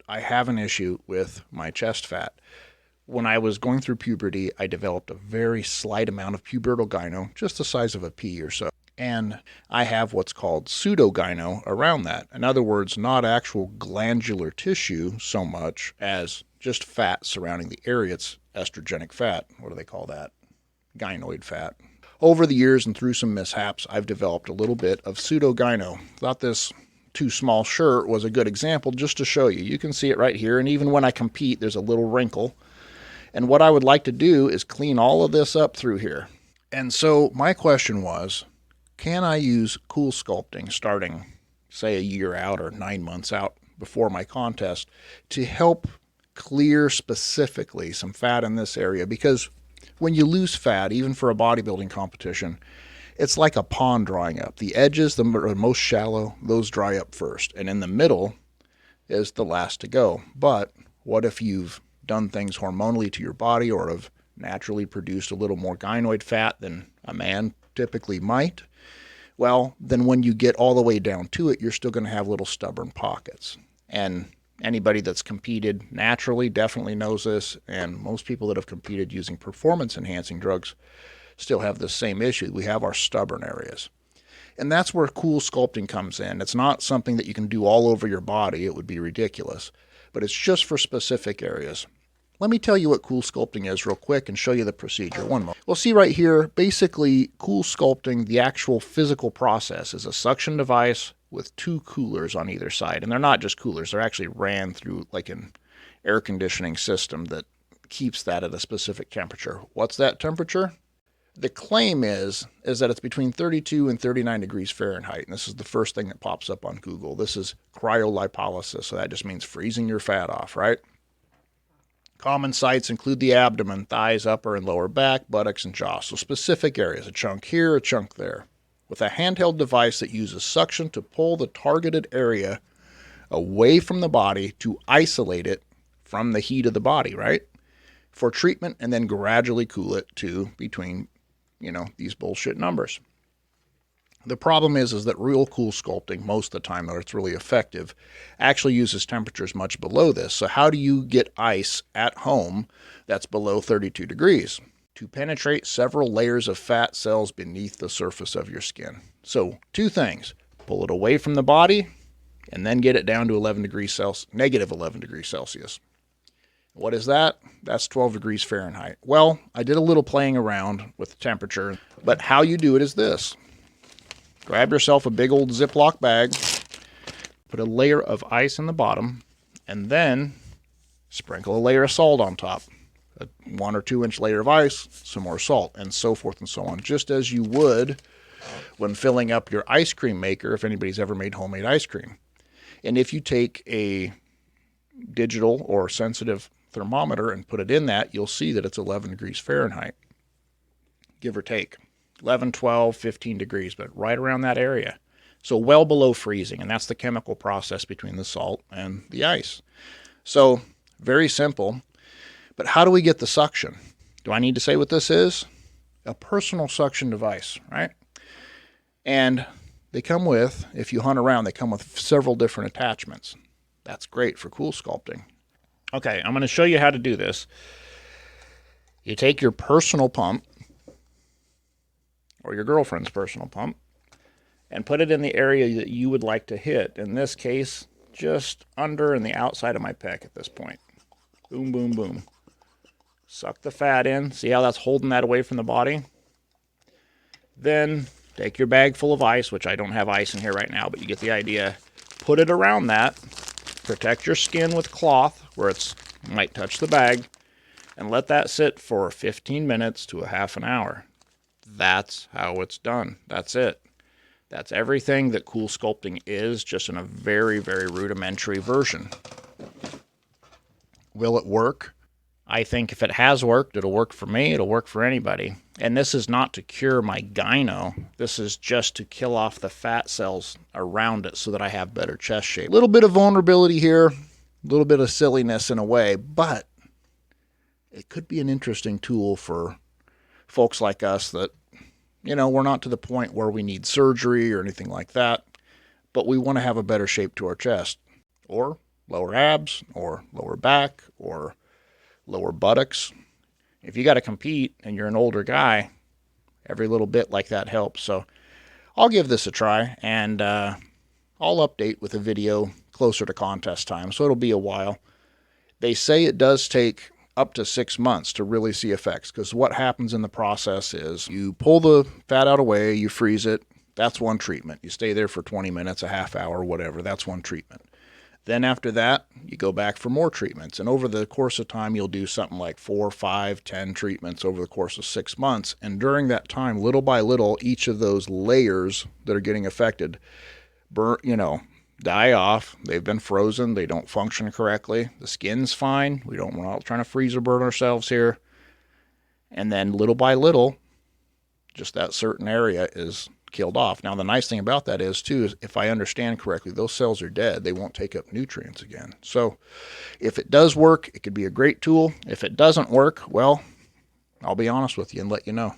I have an issue with my chest fat. When I was going through puberty, I developed a very slight amount of pubertal gyno, just the size of a pea or so. And I have what's called pseudogyno around that. In other words, not actual glandular tissue so much as just fat surrounding the area. It's estrogenic fat. What do they call that? Gynoid fat. Over the years and through some mishaps, I've developed a little bit of pseudogyno. Thought this too small shirt was a good example just to show you. You can see it right here, and even when I compete, there's a little wrinkle. And what I would like to do is clean all of this up through here. And so my question was, can I use Cool Sculpting starting, say, a year out or 9 months out before my contest to help clear specifically some fat in this area? Because when you lose fat, even for a bodybuilding competition, it's like a pond drying up. The edges, the most shallow, those dry up first. And in the middle is the last to go. But what if you've done things hormonally to your body or have naturally produced a little more gynoid fat than a man typically might? Well, then when you get all the way down to it, you're still going to have little stubborn pockets. And anybody that's competed naturally definitely knows this, and most people that have competed using performance-enhancing drugs still have the same issue. We have our stubborn areas. And that's where Cool Sculpting comes in. It's not something that you can do all over your body. It would be ridiculous. But it's just for specific areas. Let me tell you what Cool Sculpting is real quick and show you the procedure. One moment. We'll see right here, basically Cool Sculpting, the actual physical process, is a suction device with 2 coolers on either side. And they're not just coolers. They're actually ran through like an air conditioning system that keeps that at a specific temperature. What's that temperature? The claim is that it's between 32 and 39 degrees Fahrenheit. And this is the first thing that pops up on Google. This is cryolipolysis. So that just means freezing your fat off, right? Common sites include the abdomen, thighs, upper and lower back, buttocks, and jaw. So specific areas, a chunk here, a chunk there. With a handheld device that uses suction to pull the targeted area away from the body to isolate it from the heat of the body, right? For treatment, and then gradually cool it to between, these bullshit numbers. The problem is that real Cool Sculpting, most of the time, though it's really effective, actually uses temperatures much below this. So how do you get ice at home that's below 32 degrees? To penetrate several layers of fat cells beneath the surface of your skin. So 2 things. Pull it away from the body and then get it down to negative 11 degrees Celsius. What is that? That's 12 degrees Fahrenheit. Well, I did a little playing around with the temperature, but how you do it is this. Grab yourself a big old Ziploc bag, put a layer of ice in the bottom, and then sprinkle a layer of salt on top. A 1 or 2 inch layer of ice, some more salt, and so forth and so on, just as you would when filling up your ice cream maker if anybody's ever made homemade ice cream. And if you take a digital or sensitive thermometer and put it in that, you'll see that it's 11 degrees Fahrenheit, give or take. 11, 12, 15 degrees, but right around that area. So well below freezing, and that's the chemical process between the salt and the ice. So very simple, but how do we get the suction? Do I need to say what this is? A personal suction device, right? And they come with, if you hunt around, they come with several different attachments. That's great for Cool Sculpting. Okay, I'm going to show you how to do this. You take your personal pump, or your girlfriend's personal pump, and put it in the area that you would like to hit. In this case, just under and the outside of my pec at this point. Boom, boom, boom. Suck the fat in. See how that's holding that away from the body? Then take your bag full of ice, which I don't have ice in here right now, but you get the idea. Put it around that. Protect your skin with cloth where it might touch the bag, and let that sit for 15 minutes to a half an hour. That's how it's done. That's it. That's everything that Cool Sculpting is, just in a very, very rudimentary version. Will it work? I think if it has worked, it'll work for me, it'll work for anybody. And this is not to cure my gyno. This is just to kill off the fat cells around it so that I have better chest shape. A little bit of vulnerability here, a little bit of silliness in a way, but it could be an interesting tool for folks like us that, we're not to the point where we need surgery or anything like that, but we want to have a better shape to our chest. Or lower abs or lower back or lower buttocks. If you got to compete and you're an older guy, every little bit like that helps. So I'll give this a try, and I'll update with a video closer to contest time, so it'll be a while. They say it does take up to 6 months to really see effects, because what happens in the process is you pull the fat out away, you freeze it. That's one treatment. You stay there for 20 minutes, a half hour, whatever. That's one treatment. Then after that, you go back for more treatments. And over the course of time, you'll do something like 4, 5, 10 treatments over the course of 6 months. And during that time, little by little, each of those layers that are getting affected, die off. They've been frozen. They don't function correctly. The skin's fine. We're not trying to freeze or burn ourselves here. And then little by little, just that certain area is killed off. Now, the nice thing about that is, too, is if I understand correctly, those cells are dead. They won't take up nutrients again. So if it does work, it could be a great tool. If it doesn't work, well, I'll be honest with you and let you know.